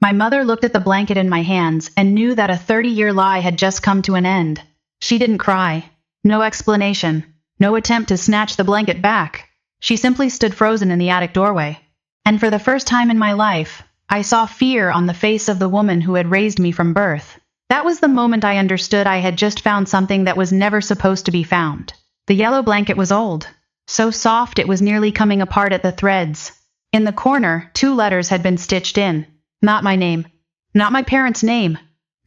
My mother looked at the blanket in my hands and knew that a 30-year lie had just come to an end. She didn't cry. No explanation. No attempt to snatch the blanket back. She simply stood frozen in the attic doorway. And for the first time in my life, I saw fear on the face of the woman who had raised me from birth. That was the moment I understood I had just found something that was never supposed to be found. The yellow blanket was old. So soft it was nearly coming apart at the threads. In the corner, 2 letters had been stitched in. Not my name. Not my parents' name.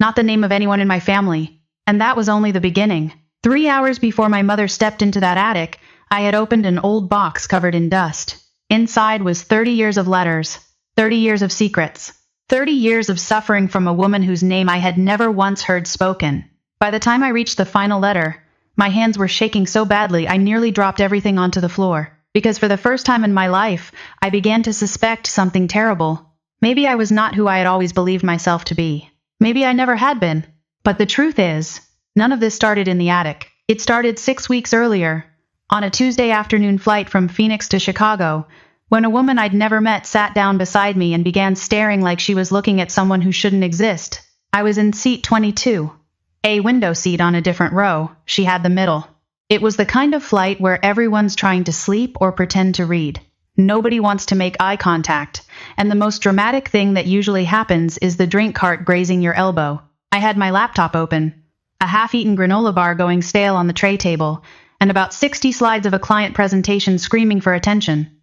Not the name of anyone in my family. And that was only the beginning. 3 hours before my mother stepped into that attic, I had opened an old box covered in dust. Inside was 30 years of letters. 30 years of secrets. 30 years of suffering from a woman whose name I had never once heard spoken. By the time I reached the final letter, my hands were shaking so badly I nearly dropped everything onto the floor. Because for the first time in my life, I began to suspect something terrible. Maybe I was not who I had always believed myself to be. Maybe I never had been. But the truth is, none of this started in the attic. It started 6 weeks earlier, on a Tuesday afternoon flight from Phoenix to Chicago, when a woman I'd never met sat down beside me and began staring like she was looking at someone who shouldn't exist. I was in seat 22. A window seat on a different row. She had the middle. It was the kind of flight where everyone's trying to sleep or pretend to read. Nobody wants to make eye contact, and the most dramatic thing that usually happens is the drink cart grazing your elbow. I had my laptop open, a half-eaten granola bar going stale on the tray table, and about 60 slides of a client presentation screaming for attention.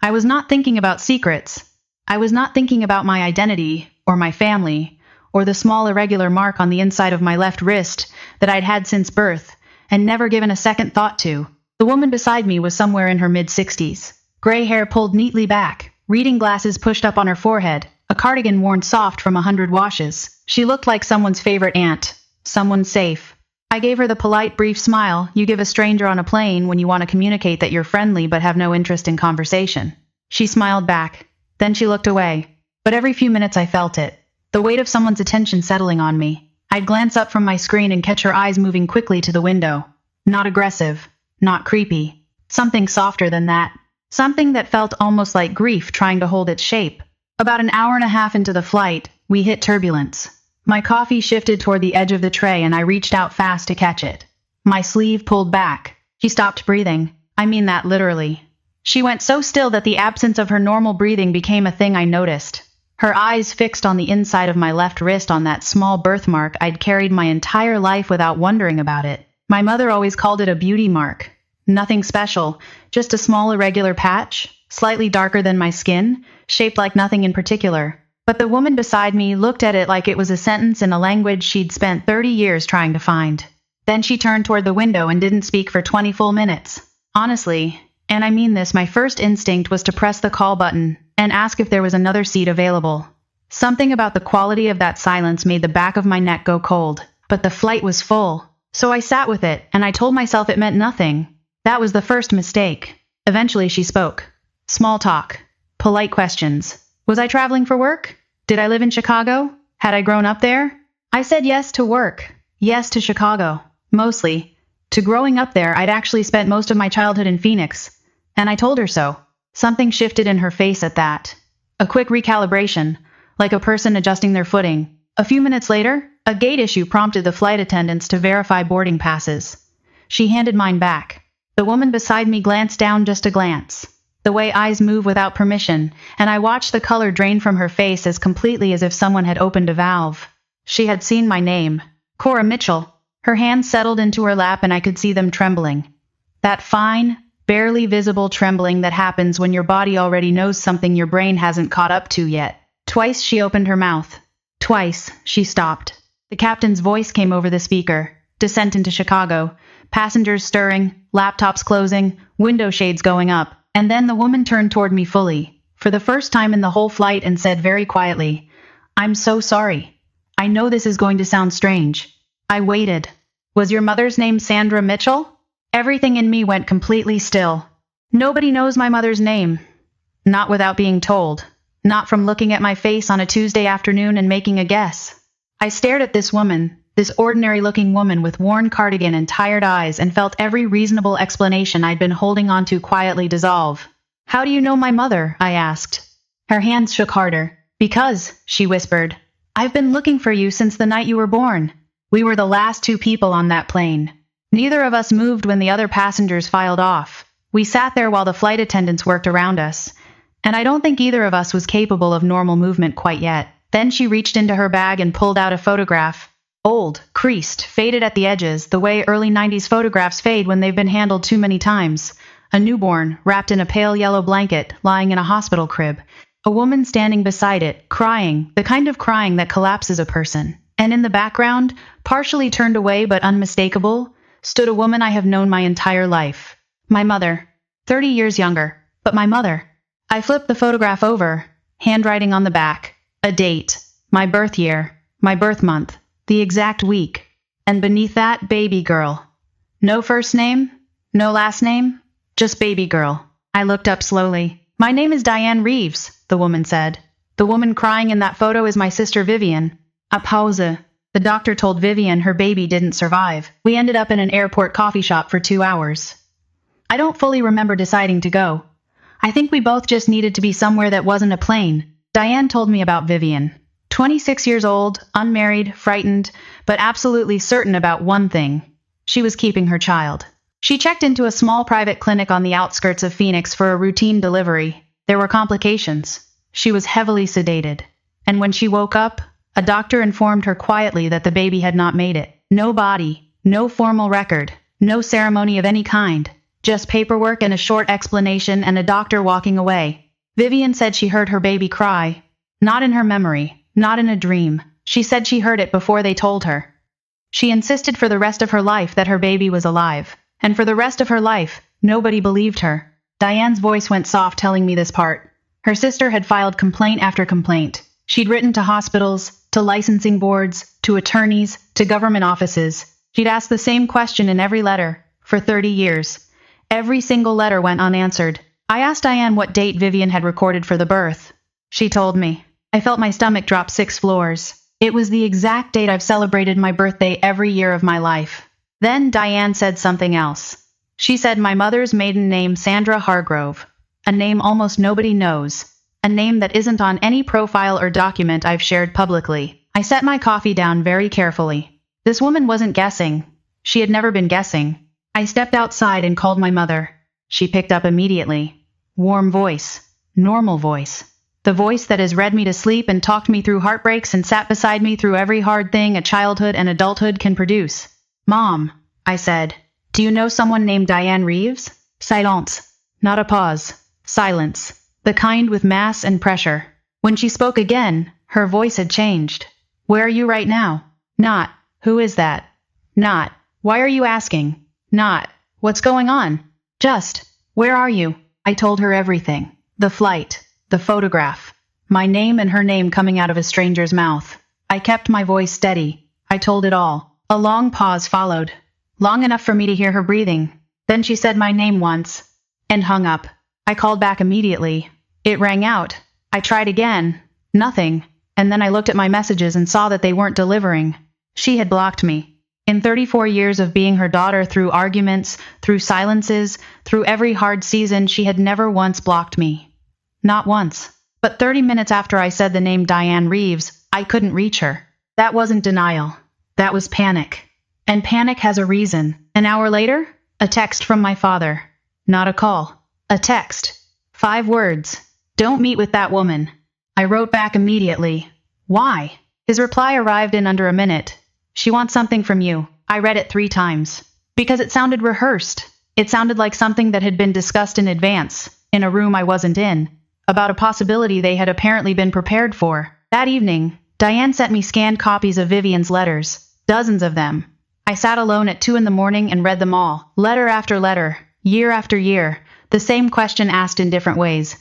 I was not thinking about secrets. I was not thinking about my identity, or my family, or the small irregular mark on the inside of my left wrist that I'd had since birth, and never given a second thought to. The woman beside me was somewhere in her mid-60s. Gray hair pulled neatly back, reading glasses pushed up on her forehead, a cardigan worn soft from 100 washes. She looked like someone's favorite aunt, someone safe. I gave her the polite, brief smile you give a stranger on a plane when you want to communicate that you're friendly but have no interest in conversation. She smiled back. Then she looked away. But every few minutes I felt it, the weight of someone's attention settling on me. I'd glance up from my screen and catch her eyes moving quickly to the window. Not aggressive, not creepy. Something softer than that. Something that felt almost like grief trying to hold its shape. About an hour and a half into the flight, we hit turbulence. My coffee shifted toward the edge of the tray and I reached out fast to catch it. My sleeve pulled back. She stopped breathing. I mean that literally. She went so still that the absence of her normal breathing became a thing I noticed. Her eyes fixed on the inside of my left wrist on that small birthmark I'd carried my entire life without wondering about it. My mother always called it a beauty mark. Nothing special, just a small irregular patch, slightly darker than my skin, shaped like nothing in particular. But the woman beside me looked at it like it was a sentence in a language she'd spent 30 years trying to find. Then she turned toward the window and didn't speak for 20 full minutes. Honestly, and I mean this, my first instinct was to press the call button and ask if there was another seat available. Something about the quality of that silence made the back of my neck go cold, but the flight was full. So I sat with it, and I told myself it meant nothing. That was the first mistake. Eventually she spoke. Small talk. Polite questions. Was I traveling for work? Did I live in Chicago? Had I grown up there? I said yes to work. Yes to Chicago. Mostly. To growing up there, I'd actually spent most of my childhood in Phoenix. And I told her so. Something shifted in her face at that. A quick recalibration, like a person adjusting their footing. A few minutes later, a gate issue prompted the flight attendants to verify boarding passes. She handed mine back. The woman beside me glanced down, just a glance. The way eyes move without permission, and I watched the color drain from her face as completely as if someone had opened a valve. She had seen my name. Cora Mitchell. Her hands settled into her lap and I could see them trembling. That fine, barely visible trembling that happens when your body already knows something your brain hasn't caught up to yet. Twice she opened her mouth. Twice she stopped. The captain's voice came over the speaker. Descent into Chicago. Passengers stirring, laptops closing, window shades going up. And then the woman turned toward me fully, for the first time in the whole flight, and said very quietly, "I'm so sorry. I know this is going to sound strange." I waited. "Was your mother's name Sandra Mitchell?" Everything in me went completely still. Nobody knows my mother's name. Not without being told. Not from looking at my face on a Tuesday afternoon and making a guess. I stared at this woman, this ordinary-looking woman with worn cardigan and tired eyes, and felt every reasonable explanation I'd been holding on to quietly dissolve. "How do you know my mother?" I asked. Her hands shook harder. Because, she whispered, I've been looking for you since the night you were born. We were the last two people on that plane. Neither of us moved when the other passengers filed off. We sat there while the flight attendants worked around us. And I don't think either of us was capable of normal movement quite yet. Then she reached into her bag and pulled out a photograph. Old, creased, faded at the edges, the way early 90s photographs fade when they've been handled too many times. A newborn, wrapped in a pale yellow blanket, lying in a hospital crib. A woman standing beside it, crying, the kind of crying that collapses a person. And in the background, partially turned away but unmistakable, stood a woman I have known my entire life. My mother. 30 years younger, but my mother. I flipped the photograph over, handwriting on the back. A date. My birth year. My birth month. The exact week. And beneath that, baby girl. No first name? No last name? Just baby girl. I looked up slowly. My name is Diane Reeves, the woman said. The woman crying in that photo is my sister Vivian. A pause. The doctor told Vivian her baby didn't survive. We ended up in an airport coffee shop for 2 hours. I don't fully remember deciding to go. I think we both just needed to be somewhere that wasn't a plane. Diane told me about Vivian. 26 years old, unmarried, frightened, but absolutely certain about one thing. She was keeping her child. She checked into a small private clinic on the outskirts of Phoenix for a routine delivery. There were complications. She was heavily sedated. And when she woke up, a doctor informed her quietly that the baby had not made it. No body, no formal record, no ceremony of any kind. Just paperwork and a short explanation and a doctor walking away. Vivian said she heard her baby cry. Not in her memory, not in a dream. She said she heard it before they told her. She insisted for the rest of her life that her baby was alive. And for the rest of her life, nobody believed her. Diane's voice went soft telling me this part. Her sister had filed complaint after complaint. She'd written to hospitals, to licensing boards, to attorneys, to government offices. She'd asked the same question in every letter, for 30 years. Every single letter went unanswered. I asked Diane what date Vivian had recorded for the birth. She told me. I felt my stomach drop 6 floors. It was the exact date I've celebrated my birthday every year of my life. Then Diane said something else. She said my mother's maiden name Sandra Hargrove. A name almost nobody knows. A name that isn't on any profile or document I've shared publicly. I set my coffee down very carefully. This woman wasn't guessing. She had never been guessing. I stepped outside and called my mother. She picked up immediately. Warm voice. Normal voice. The voice that has read me to sleep and talked me through heartbreaks and sat beside me through every hard thing a childhood and adulthood can produce. Mom, I said, do you know someone named Diane Reeves? Silence. Not a pause. Silence. The kind with mass and pressure. When she spoke again, her voice had changed. Where are you right now? Not, who is that? Not, why are you asking? Not, what's going on? Just, where are you? I told her everything. The flight, the photograph, my name and her name coming out of a stranger's mouth. I kept my voice steady. I told it all. A long pause followed. Long enough for me to hear her breathing. Then she said my name once. And hung up. I called back immediately. It rang out. I tried again. Nothing. And then I looked at my messages and saw that they weren't delivering. She had blocked me. In 34 years of being her daughter, through arguments, through silences, through every hard season, she had never once blocked me. Not once. But 30 minutes after I said the name Diane Reeves, I couldn't reach her. That wasn't denial. That was panic. And panic has a reason. An hour later, a text from my father. Not a call. A text. 5 words. Don't meet with that woman. I wrote back immediately. Why? His reply arrived in under a minute. She wants something from you. I read it 3 times. Because it sounded rehearsed. It sounded like something that had been discussed in advance, in a room I wasn't in, about a possibility they had apparently been prepared for. That evening, Diane sent me scanned copies of Vivian's letters. Dozens of them. I sat alone at 2 a.m. and read them all, letter after letter, year after year, the same question asked in different ways.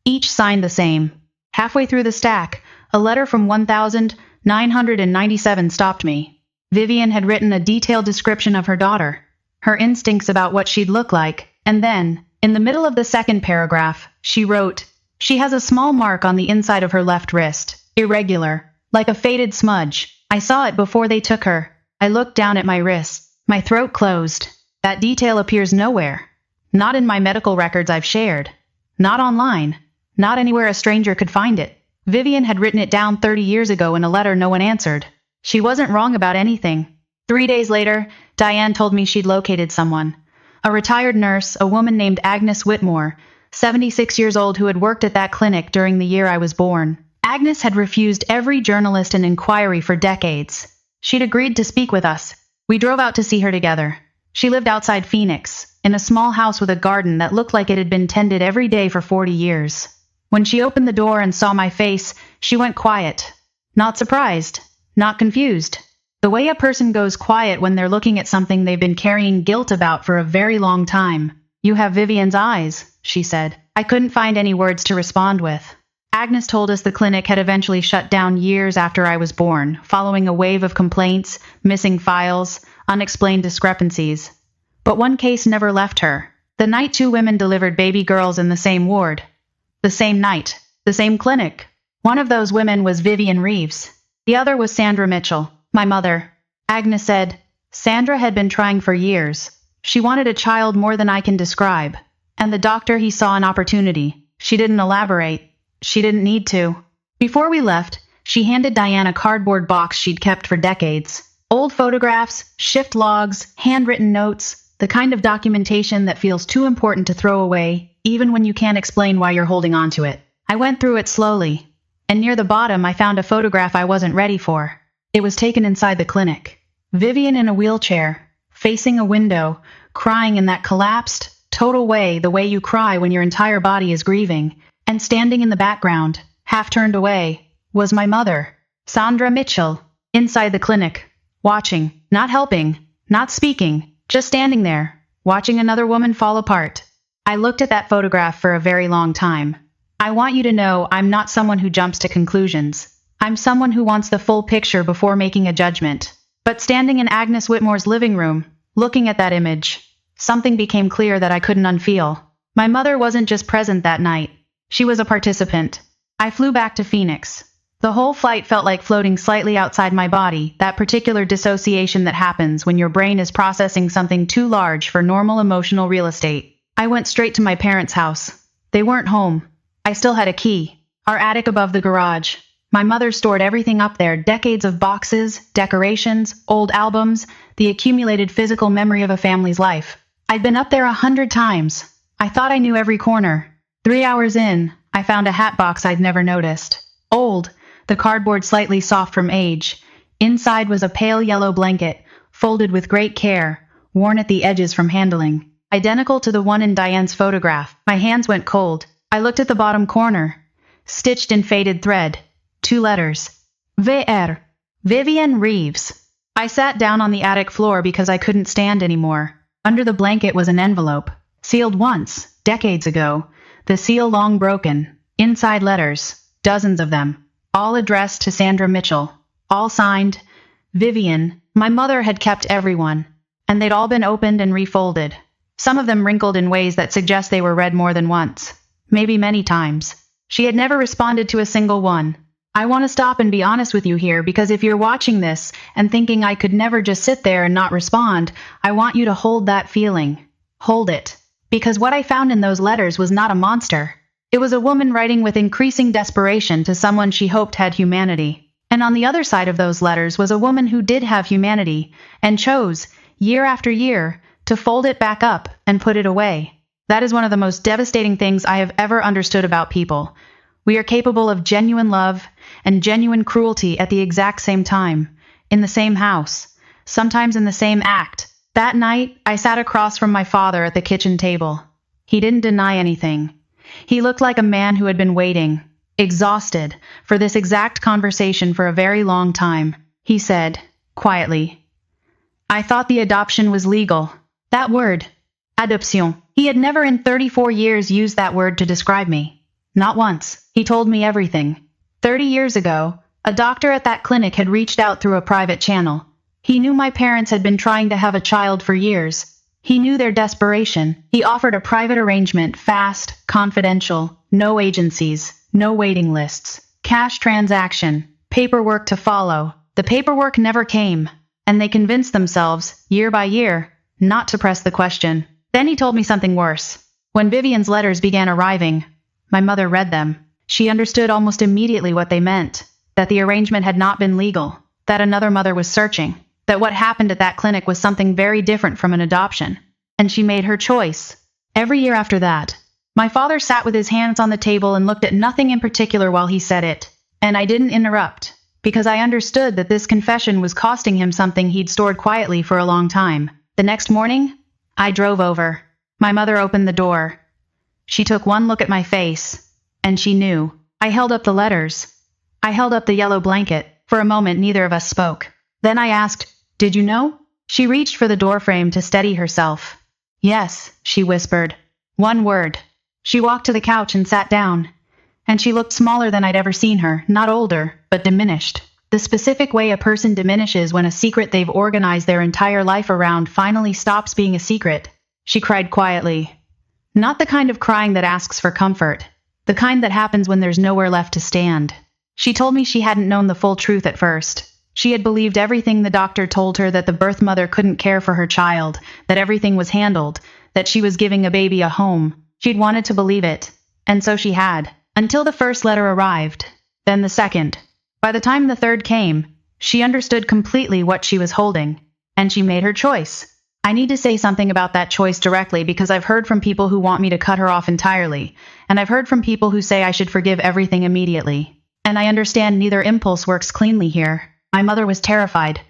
Each signed the same. Halfway through the stack, a letter from 1997 stopped me. Vivian had written a detailed description of her daughter, her instincts about what she'd look like, and then, in the middle of the second paragraph, she wrote, she has a small mark on the inside of her left wrist, irregular, like a faded smudge. I saw it before they took her. I looked down at my wrist. My throat closed. That detail appears nowhere. Not in my medical records I've shared. Not online. Not anywhere a stranger could find it. Vivian had written it down 30 years ago in a letter no one answered. She wasn't wrong about anything. 3 days later, Diane told me she'd located someone. A retired nurse, a woman named Agnes Whitmore, 76 years old, who had worked at that clinic during the year I was born. Agnes had refused every journalist and inquiry for decades. She'd agreed to speak with us. We drove out to see her together. She lived outside Phoenix, in a small house with a garden that looked like it had been tended every day for 40 years. When she opened the door and saw my face, she went quiet. Not surprised, not confused. The way a person goes quiet when they're looking at something they've been carrying guilt about for a very long time. "You have Vivian's eyes," she said. I couldn't find any words to respond with. Agnes told us the clinic had eventually shut down years after I was born, following a wave of complaints, missing files, unexplained discrepancies. But one case never left her. The night 2 women delivered baby girls in the same ward. The same night. The same clinic. One of those women was Vivian Reeves. The other was Cora Mitchell, my mother. Agnes said, Sandra had been trying for years. She wanted a child more than I can describe. And the doctor, he saw an opportunity. She didn't elaborate. She didn't need to. Before we left, she handed Diane a cardboard box she'd kept for decades. Old photographs, shift logs, handwritten notes, the kind of documentation that feels too important to throw away, even when you can't explain why you're holding on to it. I went through it slowly, and near the bottom I found a photograph I wasn't ready for. It was taken inside the clinic. Vivian in a wheelchair, facing a window, crying in that collapsed, total way, the way you cry when your entire body is grieving. And standing in the background, half turned away, was my mother, Cora Mitchell, inside the clinic, watching, not helping, not speaking, just standing there, watching another woman fall apart. I looked at that photograph for a very long time. I want you to know I'm not someone who jumps to conclusions. I'm someone who wants the full picture before making a judgment. But standing in Agnes Whitmore's living room, looking at that image, something became clear that I couldn't unfeel. My mother wasn't just present that night. She was a participant. I flew back to Phoenix. The whole flight felt like floating slightly outside my body, that particular dissociation that happens when your brain is processing something too large for normal emotional real estate. I went straight to my parents' house. They weren't home. I still had a key. Our attic above the garage. My mother stored everything up there, decades of boxes, decorations, old albums, the accumulated physical memory of a family's life. I'd been up there 100 times. I thought I knew every corner. 3 hours in, I found a hat box I'd never noticed. Old, the cardboard slightly soft from age. Inside was a pale yellow blanket, folded with great care, worn at the edges from handling. Identical to the one in Diane's photograph. My hands went cold. I looked at the bottom corner. Stitched in faded thread. 2 letters. VR. Vivian Reeves. I sat down on the attic floor because I couldn't stand anymore. Under the blanket was an envelope. Sealed once, decades ago. The seal long broken. Inside letters. Dozens of them. All addressed to Cora Mitchell. All signed, Vivian. My mother had kept everyone. And they'd all been opened and refolded. Some of them wrinkled in ways that suggest they were read more than once. Maybe many times. She had never responded to a single one. I want to stop and be honest with you here, because if you're watching this and thinking I could never just sit there and not respond, I want you to hold that feeling. Hold it. Because what I found in those letters was not a monster. It was a woman writing with increasing desperation to someone she hoped had humanity. And on the other side of those letters was a woman who did have humanity, and chose, year after year, to fold it back up and put it away. That is one of the most devastating things I have ever understood about people. We are capable of genuine love and genuine cruelty at the exact same time, in the same house, sometimes in the same act. That night, I sat across from my father at the kitchen table. He didn't deny anything. He looked like a man who had been waiting, exhausted, for this exact conversation for a very long time. He said, quietly, I thought the adoption was legal. That word, adoption. He had never in 34 years used that word to describe me. Not once. He told me everything. 30 years ago, a doctor at that clinic had reached out through a private channel. He knew my parents had been trying to have a child for years. He knew their desperation. He offered a private arrangement, fast, confidential, no agencies, no waiting lists, cash transaction, paperwork to follow. The paperwork never came, and they convinced themselves, year by year, not to press the question. Then he told me something worse. When Vivian's letters began arriving, my mother read them. She understood almost immediately what they meant, that the arrangement had not been legal, that another mother was searching, that what happened at that clinic was something very different from an adoption. And she made her choice. Every year after that, my father sat with his hands on the table and looked at nothing in particular while he said it. And I didn't interrupt, because I understood that this confession was costing him something he'd stored quietly for a long time. The next morning, I drove over. My mother opened the door. She took one look at my face, and she knew. I held up the letters. I held up the yellow blanket. For a moment, neither of us spoke. Then I asked, "Did you know?" She reached for the doorframe to steady herself. "Yes," she whispered. One word. She walked to the couch and sat down. And she looked smaller than I'd ever seen her, not older, but diminished. The specific way a person diminishes when a secret they've organized their entire life around finally stops being a secret. She cried quietly. Not the kind of crying that asks for comfort. The kind that happens when there's nowhere left to stand. She told me she hadn't known the full truth at first. She had believed everything the doctor told her, that the birth mother couldn't care for her child, that everything was handled, that she was giving a baby a home. She'd wanted to believe it. And so she had. Until the first letter arrived. Then the second. By the time the third came, she understood completely what she was holding. And she made her choice. I need to say something about that choice directly, because I've heard from people who want me to cut her off entirely. And I've heard from people who say I should forgive everything immediately. And I understand neither impulse works cleanly here. My mother was terrified.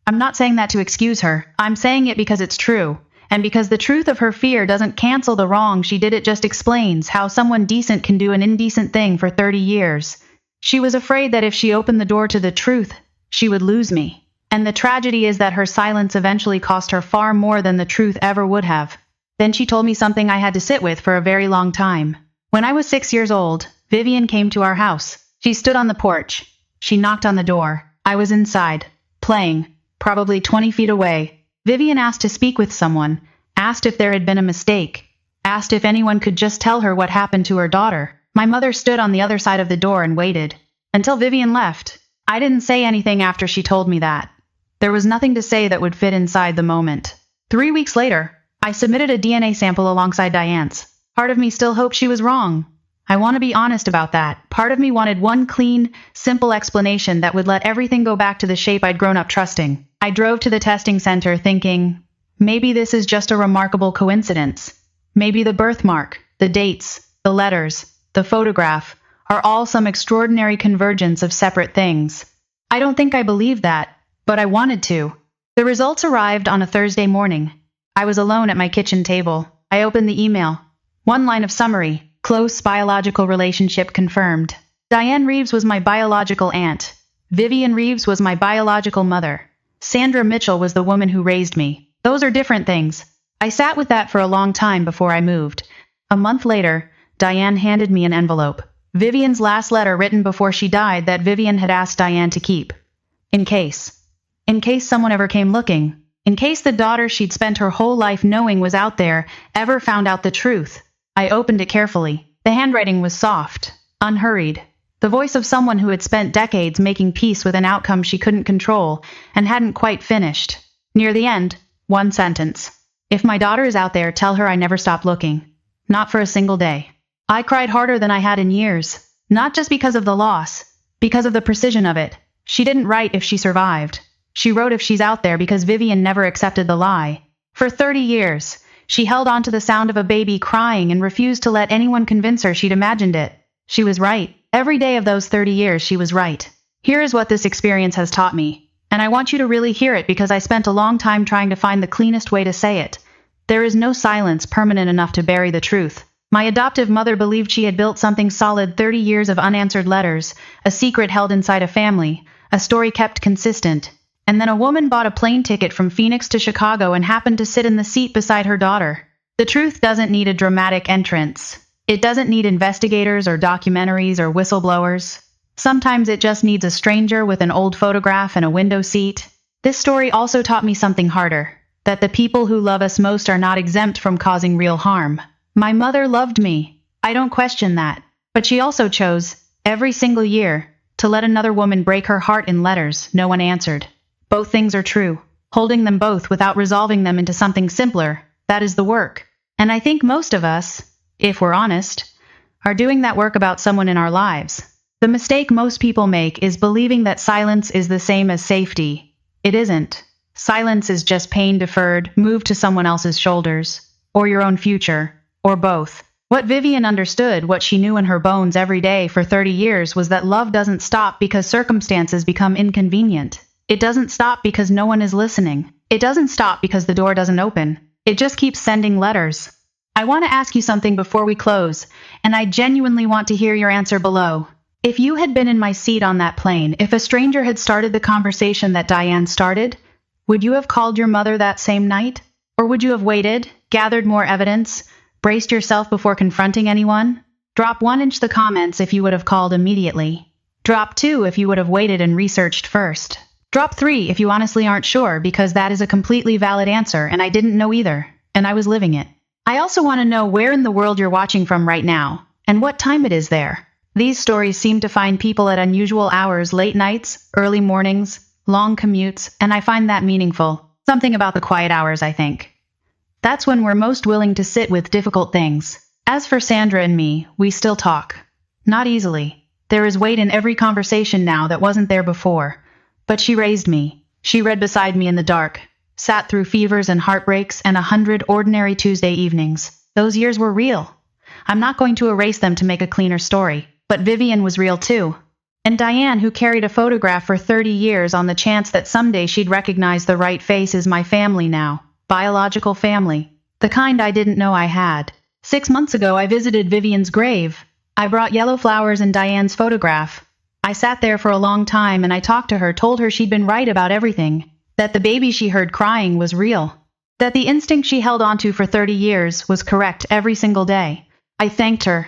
I'm not saying that to excuse her. I'm saying it because it's true. And because the truth of her fear doesn't cancel the wrong she did, it just explains how someone decent can do an indecent thing for 30 years. She was afraid that if she opened the door to the truth, she would lose me. And the tragedy is that her silence eventually cost her far more than the truth ever would have. Then she told me something I had to sit with for a very long time. When I was 6 years old, Vivian came to our house. She stood on the porch. She knocked on the door. I was inside, playing, probably 20 feet away. Vivian asked to speak with someone, asked if there had been a mistake, asked if anyone could just tell her what happened to her daughter. My mother stood on the other side of the door and waited. Until Vivian left. I didn't say anything after she told me that. There was nothing to say that would fit inside the moment. 3 weeks later, I submitted a DNA sample alongside Diane's. Part of me still hoped she was wrong. I want to be honest about that. Part of me wanted one clean, simple explanation that would let everything go back to the shape I'd grown up trusting. I drove to the testing center thinking, maybe this is just a remarkable coincidence. Maybe the birthmark, the dates, the letters, the photograph, are all some extraordinary convergence of separate things. I don't think I believed that, but I wanted to. The results arrived on a Thursday morning. I was alone at my kitchen table. I opened the email. One line of summary. Close biological relationship confirmed. Diane Reeves was my biological aunt. Vivian Reeves was my biological mother. Cora Mitchell was the woman who raised me. Those are different things. I sat with that for a long time before I moved. A month later, Diane handed me an envelope. Vivian's last letter written before she died that Vivian had asked Diane to keep. In case someone ever came looking. In case the daughter she'd spent her whole life knowing was out there ever found out the truth. I opened it carefully. The handwriting was soft, unhurried. The voice of someone who had spent decades making peace with an outcome she couldn't control and hadn't quite finished. Near the end, one sentence. If my daughter is out there, tell her I never stopped looking. Not for a single day. I cried harder than I had in years. Not just because of the loss, because of the precision of it. She didn't write if she survived. She wrote if she's out there, because Vivian never accepted the lie. For 30 years, she held on to the sound of a baby crying and refused to let anyone convince her she'd imagined it. She was right. Every day of those 30 years she was right. Here is what this experience has taught me. And I want you to really hear it, because I spent a long time trying to find the cleanest way to say it. There is no silence permanent enough to bury the truth. My adoptive mother believed she had built something solid, 30 years of unanswered letters, a secret held inside a family, a story kept consistent. And then a woman bought a plane ticket from Phoenix to Chicago and happened to sit in the seat beside her daughter. The truth doesn't need a dramatic entrance. It doesn't need investigators or documentaries or whistleblowers. Sometimes it just needs a stranger with an old photograph and a window seat. This story also taught me something harder, that the people who love us most are not exempt from causing real harm. My mother loved me. I don't question that. But she also chose, every single year, to let another woman break her heart in letters no one answered. Both things are true. Holding them both without resolving them into something simpler, that is the work. And I think most of us, if we're honest, are doing that work about someone in our lives. The mistake most people make is believing that silence is the same as safety. It isn't. Silence is just pain deferred, moved to someone else's shoulders, or your own future, or both. What Vivian understood, what she knew in her bones every day for 30 years, was that love doesn't stop because circumstances become inconvenient. It doesn't stop because no one is listening. It doesn't stop because the door doesn't open. It just keeps sending letters. I want to ask you something before we close, and I genuinely want to hear your answer below. If you had been in my seat on that plane, if a stranger had started the conversation that Diane started, would you have called your mother that same night? Or would you have waited, gathered more evidence, braced yourself before confronting anyone? Drop 1 inch the comments if you would have called immediately. Drop 2 if you would have waited and researched first. Drop 3 if you honestly aren't sure, because that is a completely valid answer and I didn't know either, and I was living it. I also want to know where in the world you're watching from right now, and what time it is there. These stories seem to find people at unusual hours, late nights, early mornings, long commutes, and I find that meaningful. Something about the quiet hours, I think. That's when we're most willing to sit with difficult things. As for Sandra and me, we still talk. Not easily. There is weight in every conversation now that wasn't there before. But she raised me. She read beside me in the dark, sat through fevers and heartbreaks and 100 ordinary Tuesday evenings. Those years were real. I'm not going to erase them to make a cleaner story. But Vivian was real too. And Diane, who carried a photograph for 30 years on the chance that someday she'd recognize the right face, is my family now. Biological family. The kind I didn't know I had. 6 months ago, I visited Vivian's grave. I brought yellow flowers and Diane's photograph. I sat there for a long time and I talked to her, told her she'd been right about everything. That the baby she heard crying was real. That the instinct she held onto for 30 years was correct every single day. I thanked her.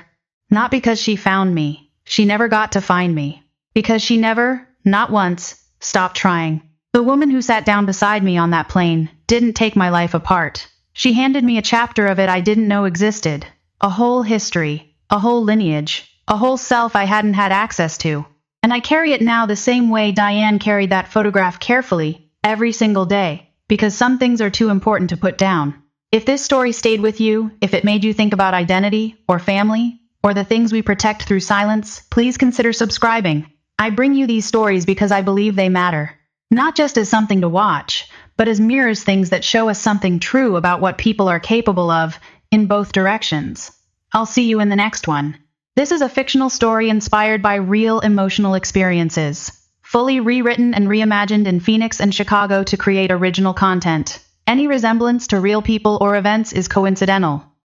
Not because she found me. She never got to find me. Because she never, not once, stopped trying. The woman who sat down beside me on that plane didn't take my life apart. She handed me a chapter of it I didn't know existed. A whole history, a whole lineage, a whole self I hadn't had access to. And I carry it now the same way Diane carried that photograph, carefully, every single day. Because some things are too important to put down. If this story stayed with you, if it made you think about identity, or family, or the things we protect through silence, please consider subscribing. I bring you these stories because I believe they matter. Not just as something to watch, but as mirrors, things that show us something true about what people are capable of in both directions. I'll see you in the next one. This is a fictional story inspired by real emotional experiences, fully rewritten and reimagined in Phoenix and Chicago to create original content. Any resemblance to real people or events is coincidental.